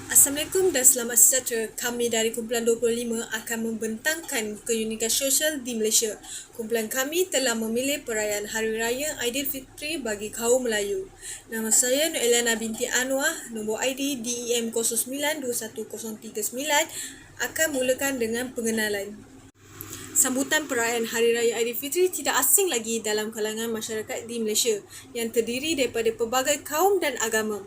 Assalamualaikum dan selamat sejahtera. Kami dari Kumpulan 25 akan membentangkan keunikan sosial di Malaysia. Kumpulan kami telah memilih perayaan Hari Raya Aidilfitri bagi kaum Melayu. Nama saya Nur Eliana binti Anwar, nombor ID DEM 09210399 akan mulakan dengan pengenalan. Sambutan perayaan Hari Raya Aidilfitri tidak asing lagi dalam kalangan masyarakat di Malaysia yang terdiri daripada pelbagai kaum dan agama.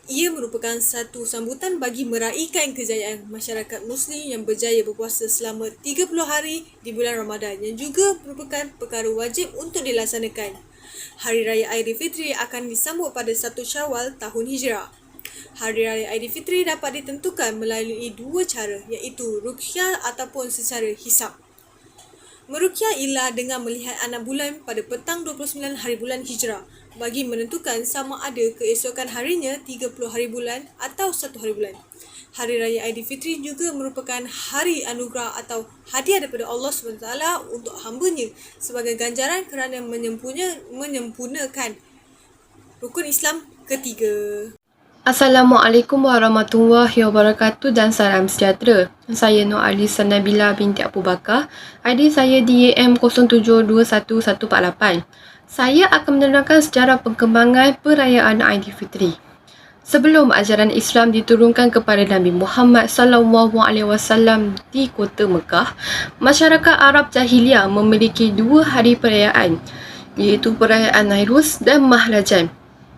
Ia merupakan satu sambutan bagi meraihkan kejayaan masyarakat Muslim yang berjaya berpuasa selama 30 hari di bulan Ramadan yang juga merupakan perkara wajib untuk dilaksanakan. Hari Raya Aidilfitri akan disambut pada 1 Syawal tahun Hijrah. Hari Raya Aidilfitri dapat ditentukan melalui dua cara iaitu ruqyah ataupun secara hisab. Meruqyah ialah dengan melihat anak bulan pada petang 29 hari bulan Hijrah bagi menentukan sama ada keesokan harinya 30 hari bulan atau 1 hari bulan. Hari Raya Aidilfitri juga merupakan hari anugerah atau hadiah daripada Allah SWT untuk hamba-Nya sebagai ganjaran kerana menyempurnakan rukun Islam ketiga. Assalamualaikum warahmatullahi wabarakatuh dan salam sejahtera. Saya Nur Alisa Nabila binti Abu Bakar. ID saya DAM 072148. Saya akan menerangkan sejarah perkembangan perayaan Aidilfitri. Sebelum ajaran Islam diturunkan kepada Nabi Muhammad SAW di kota Mekah, masyarakat Arab Jahiliyah memiliki dua hari perayaan, iaitu perayaan Nairuz dan Mahrajan.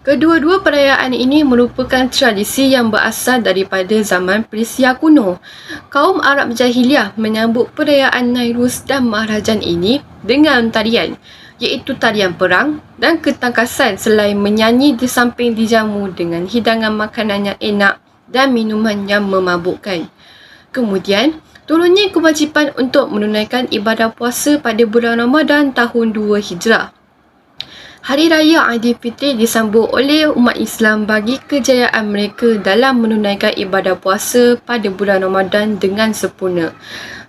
Kedua-dua perayaan ini merupakan tradisi yang berasal daripada zaman Persia kuno. Kaum Arab Jahiliyah menyambut perayaan Nairuz dan Mahrajan ini dengan tarian, iaitu tarian perang dan ketangkasan selain menyanyi di samping dijamu dengan hidangan makanan yang enak dan minuman yang memabukkan. Kemudian, turunnya kewajipan untuk menunaikan ibadah puasa pada bulan Ramadan tahun 2 Hijrah. Hari Raya Aidilfitri disambut oleh umat Islam bagi kejayaan mereka dalam menunaikan ibadah puasa pada bulan Ramadan dengan sempurna.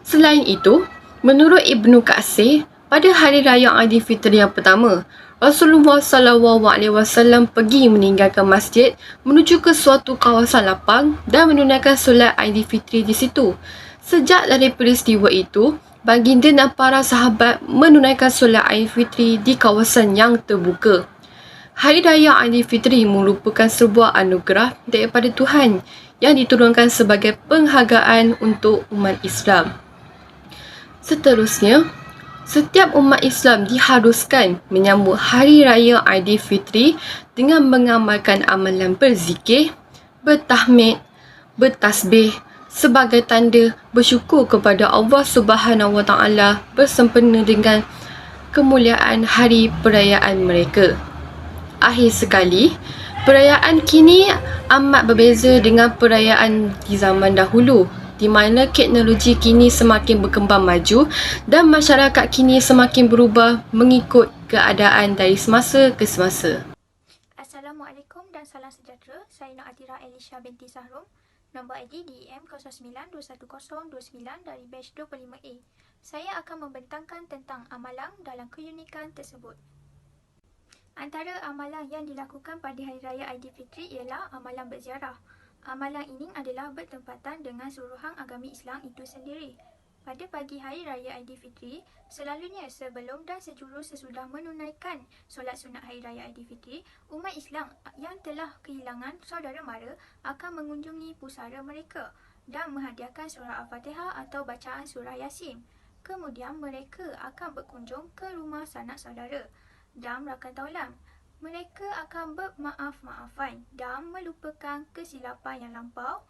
Selain itu, menurut Ibnu Katsir, pada Hari Raya Aidilfitri yang pertama, Rasulullah SAW pergi meninggalkan masjid menuju ke suatu kawasan lapang dan menunaikan solat Aidilfitri di situ. Sejak dari peristiwa itu, baginda dan para sahabat menunaikan solat Aidilfitri di kawasan yang terbuka. Hari Raya Aidilfitri merupakan sebuah anugerah daripada Tuhan yang diturunkan sebagai penghargaan untuk umat Islam. Seterusnya, setiap umat Islam diharuskan menyambut Hari Raya Aidilfitri dengan mengamalkan amalan berzikir, bertahmid, bertasbih sebagai tanda bersyukur kepada Allah Subhanahu Wa Taala bersempena dengan kemuliaan hari perayaan mereka. Akhir sekali, perayaan kini amat berbeza dengan perayaan di zaman dahulu, di mana teknologi kini semakin berkembang maju dan masyarakat kini semakin berubah mengikut keadaan dari semasa ke semasa. Assalamualaikum dan salam sejahtera. Saya Nur Atira Elisha binti Sahrum. Nombor ID DEM 09211029 dari batch 25A. Saya akan membentangkan tentang amalan dalam keunikan tersebut. Antara amalan yang dilakukan pada Hari Raya Aidilfitri ialah amalan berziarah. Amalan ini adalah bertempatan dengan suruhan agama Islam itu sendiri. Pada pagi Hari Raya Aidilfitri, selalunya sebelum dan sejurus sesudah menunaikan solat sunat Hari Raya Aidilfitri, umat Islam yang telah kehilangan saudara mara akan mengunjungi pusara mereka dan menghadiahkan surah Al-Fatihah atau bacaan surah Yasin. Kemudian mereka akan berkunjung ke rumah sanak saudara dan rakan taulan. Mereka akan bermaaf-maafan dan melupakan kesilapan yang lampau.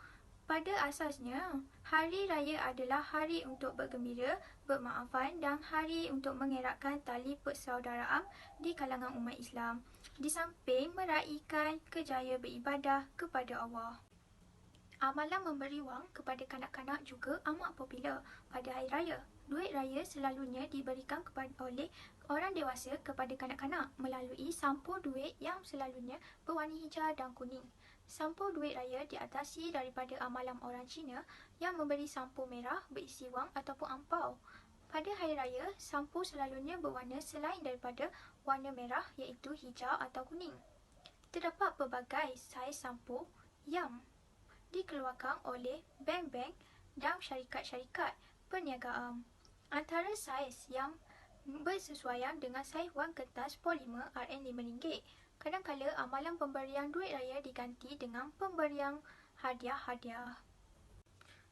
Pada asasnya, Hari Raya adalah hari untuk bergembira, bermaafan dan hari untuk mengeratkan tali persaudaraan di kalangan umat Islam, di samping meraihkan kejayaan beribadah kepada Allah. Amalan memberi wang kepada kanak-kanak juga amat popular pada Hari Raya. Duit raya selalunya diberikan oleh orang dewasa kepada kanak-kanak melalui sampul duit yang selalunya berwarna hijau dan kuning. Sampul duit raya diatasi daripada amalan orang Cina yang memberi sampul merah berisi wang ataupun ampau. Pada Hari Raya, sampul selalunya berwarna selain daripada warna merah iaitu hijau atau kuning. Terdapat pelbagai saiz sampul yang dikeluarkan oleh bank-bank dan syarikat-syarikat perniagaan. Antara saiz yang bersesuaian dengan saiz wang kertas polimer RM5. Kadang-kala amalan pemberian duit raya diganti dengan pemberian hadiah-hadiah.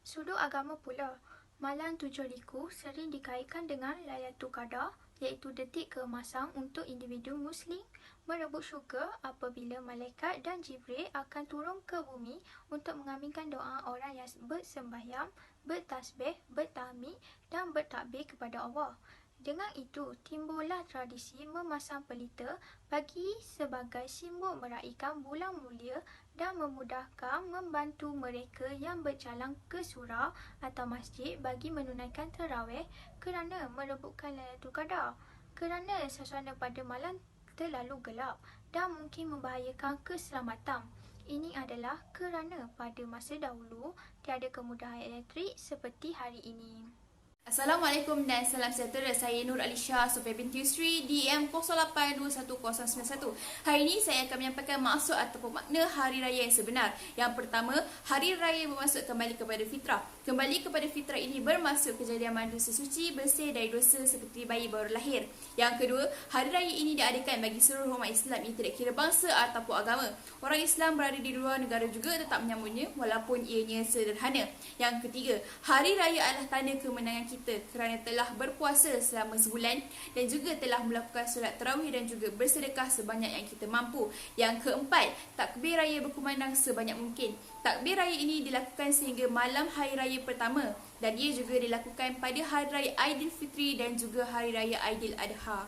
Sudut agama pula, malam 7 liku sering dikaitkan dengan Lailatul Qadar, iaitu detik keemasan untuk individu Muslim merebut syurga apabila malaikat dan Jibril akan turun ke bumi untuk mengaminkan doa orang yang bersembahyang, bertasbih, bertahmid dan bertakbir kepada Allah. Dengan itu, timbullah tradisi memasang pelita bagi sebagai simbol meraihkan bulan mulia dan memudahkan membantu mereka yang berjalan ke surau atau masjid bagi menunaikan tarawih kerana merebutkan Lailatul Qadar. Kerana suasana pada malam terlalu gelap dan mungkin membahayakan keselamatan. Ini adalah kerana pada masa dahulu tiada kemudahan elektrik seperti hari ini. Assalamualaikum dan salam sejahtera. Saya Nur Alisha Sofia binti Yusri DM 08211091. Hari ini saya akan menyampaikan maksud ataupun makna Hari Raya yang sebenar. Yang pertama, Hari Raya bermaksud kembali kepada fitrah. Kembali kepada fitrah ini bermaksud kejadian manusia suci, bersih dari dosa seperti bayi baru lahir. Yang kedua, Hari Raya ini diadakan bagi seluruh umat Islam, ini tidak kira bangsa ataupun agama. Orang Islam berada di luar negara juga tetap menyambutnya walaupun ianya sederhana. Yang ketiga, Hari Raya adalah tanda kemenangan kita kerana telah berpuasa selama sebulan dan juga telah melakukan solat tarawih dan juga bersedekah sebanyak yang kita mampu. Yang keempat, takbir raya berkumandang sebanyak mungkin. Takbir raya ini dilakukan sehingga malam hari raya pertama dan ia juga dilakukan pada hari raya Aidilfitri dan juga hari raya Aidiladha.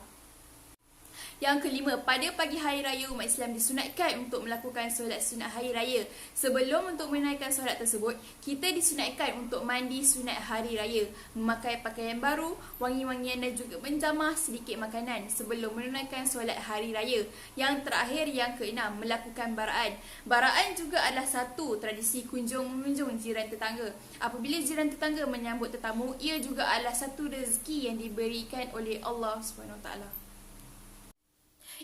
Yang kelima, pada pagi hari raya umat Islam disunatkan untuk melakukan solat sunat hari raya. Sebelum untuk menunaikan solat tersebut, kita disunatkan untuk mandi sunat hari raya, memakai pakaian baru, wangi-wangian dan juga menjamah sedikit makanan sebelum menunaikan solat hari raya. Yang terakhir, yang keenam, melakukan baraan. Baraan juga adalah satu tradisi kunjung-mengunjung jiran tetangga. Apabila jiran tetangga menyambut tetamu, ia juga adalah satu rezeki yang diberikan oleh Allah SWT.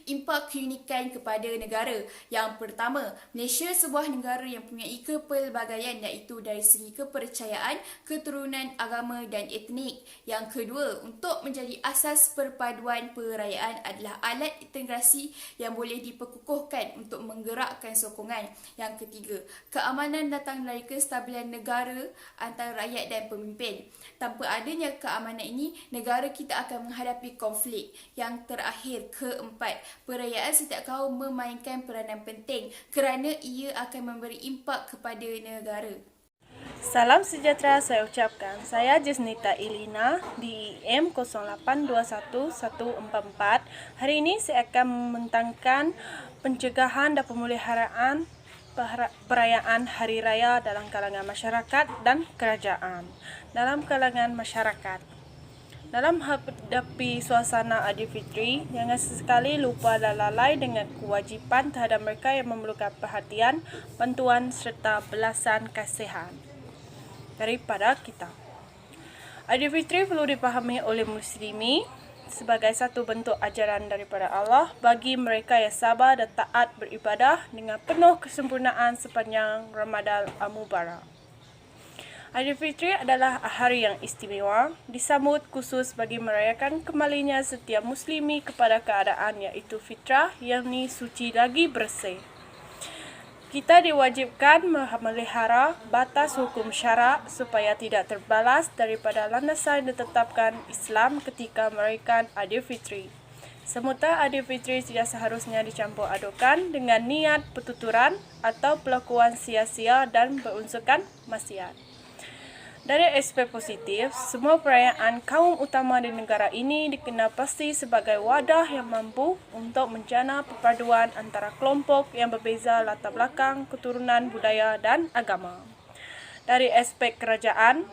Impak keunikan kepada negara. Yang pertama, Malaysia sebuah negara yang mempunyai kepelbagaian iaitu dari segi kepercayaan, keturunan, agama dan etnik. Yang kedua, untuk menjadi asas perpaduan perayaan adalah alat integrasi yang boleh diperkukuhkan untuk menggerakkan sokongan. Yang ketiga, keamanan datang dari kestabilan negara antara rakyat dan pemimpin. Tanpa adanya keamanan ini, negara kita akan menghadapi konflik. Yang terakhir, keempat, perayaan setiap kaum memainkan peranan penting kerana ia akan memberi impak kepada negara. Salam sejahtera saya ucapkan. Saya Jasnita Ilina di IM 0821-144. Hari ini saya akan membentangkan pencegahan dan pemeliharaan perayaan Hari Raya dalam kalangan masyarakat dan kerajaan. Dalam kalangan masyarakat, dalam menghadapi suasana Aidilfitri, jangan sesekali lupa dan lalai dengan kewajipan terhadap mereka yang memerlukan perhatian, bantuan serta belasan kasihan daripada kita. Aidilfitri perlu dipahami oleh muslimi sebagai satu bentuk ajaran daripada Allah bagi mereka yang sabar dan taat beribadah dengan penuh kesempurnaan sepanjang Ramadan Al-Mubarak. Aidilfitri adalah hari yang istimewa, disambut khusus bagi merayakan kembalinya setiap muslimi kepada keadaan iaitu fitrah, yakni suci lagi bersih. Kita diwajibkan memelihara batas hukum syarak supaya tidak terbalas daripada landasan ditetapkan Islam ketika merayakan Aidilfitri. Semuta Aidilfitri tidak seharusnya dicampur adukan dengan niat pertuturan atau pelakuan sia-sia dan berunsurkan maksiat. Dari aspek positif, semua perayaan kaum utama di negara ini dikenal pasti sebagai wadah yang mampu untuk menjana perpaduan antara kelompok yang berbeza latar belakang, keturunan, budaya dan agama. Dari aspek kerajaan,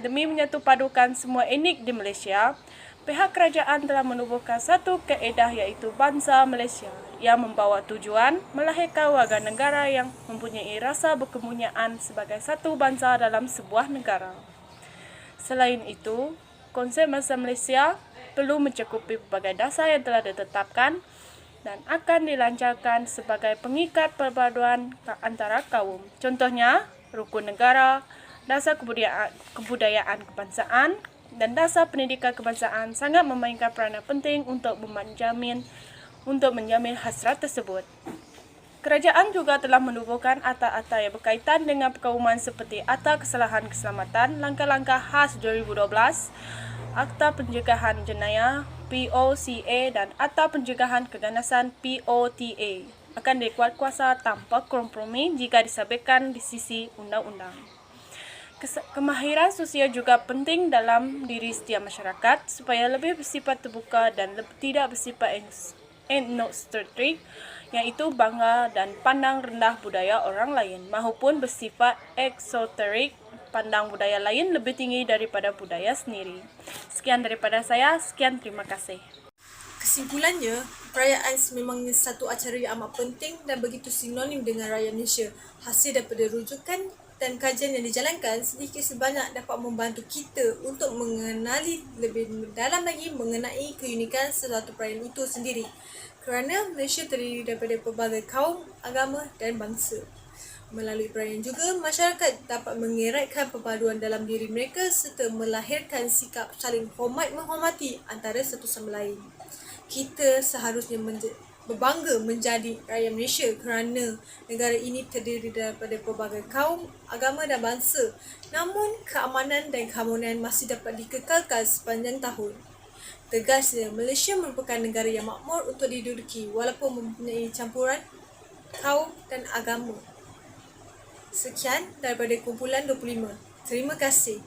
demi menyatu padukan semua etnik di Malaysia, pihak kerajaan telah menubuhkan satu kaedah iaitu Bangsa Malaysia yang membawa tujuan melahirkan warga negara yang mempunyai rasa berkemunyaan sebagai satu bangsa dalam sebuah negara. Selain itu, konsep Bangsa Malaysia perlu mencakupi pelbagai dasar yang telah ditetapkan dan akan dilancarkan sebagai pengikat perpaduan antara kaum. Contohnya, rukun negara, dasar kebudayaan kebangsaan, dan dasar pendidikan kebangsaan sangat memainkan peranan penting untuk menjamin hasrat tersebut. Kerajaan juga telah menubuhkan akta-akta yang berkaitan dengan perkauman seperti Akta Kesalahan Keselamatan, Langkah-Langkah Khas 2012, Akta Pencegahan Jenayah POCA dan Akta Pencegahan Keganasan POTA akan dikuat kuasa tanpa kompromi jika disabitkan di sisi undang-undang. Kemahiran sosial juga penting dalam diri setiap masyarakat supaya lebih bersifat terbuka dan tidak bersifat etnosentrik, iaitu bangga dan pandang rendah budaya orang lain, maupun bersifat eksoterik, pandang budaya lain lebih tinggi daripada budaya sendiri. Sekian daripada saya, terima kasih. Kesimpulannya, perayaan sememangnya satu acara yang amat penting dan begitu sinonim dengan Raya Malaysia. Hasil daripada rujukan dan kajian yang dijalankan sedikit sebanyak dapat membantu kita untuk mengenali lebih dalam lagi mengenai keunikan sesuatu perayaan itu sendiri. Kerana Malaysia terdiri daripada pelbagai kaum, agama dan bangsa. Melalui perayaan juga, masyarakat dapat mengeratkan perpaduan dalam diri mereka serta melahirkan sikap saling hormat-menghormati antara satu sama lain. Kita seharusnya berbangga menjadi rakyat Malaysia kerana negara ini terdiri daripada pelbagai kaum, agama dan bangsa. Namun, keamanan dan keharmonian masih dapat dikekalkan sepanjang tahun. Tegasnya, Malaysia merupakan negara yang makmur untuk diduduki walaupun mempunyai campuran kaum dan agama. Sekian daripada kumpulan 25. Terima kasih.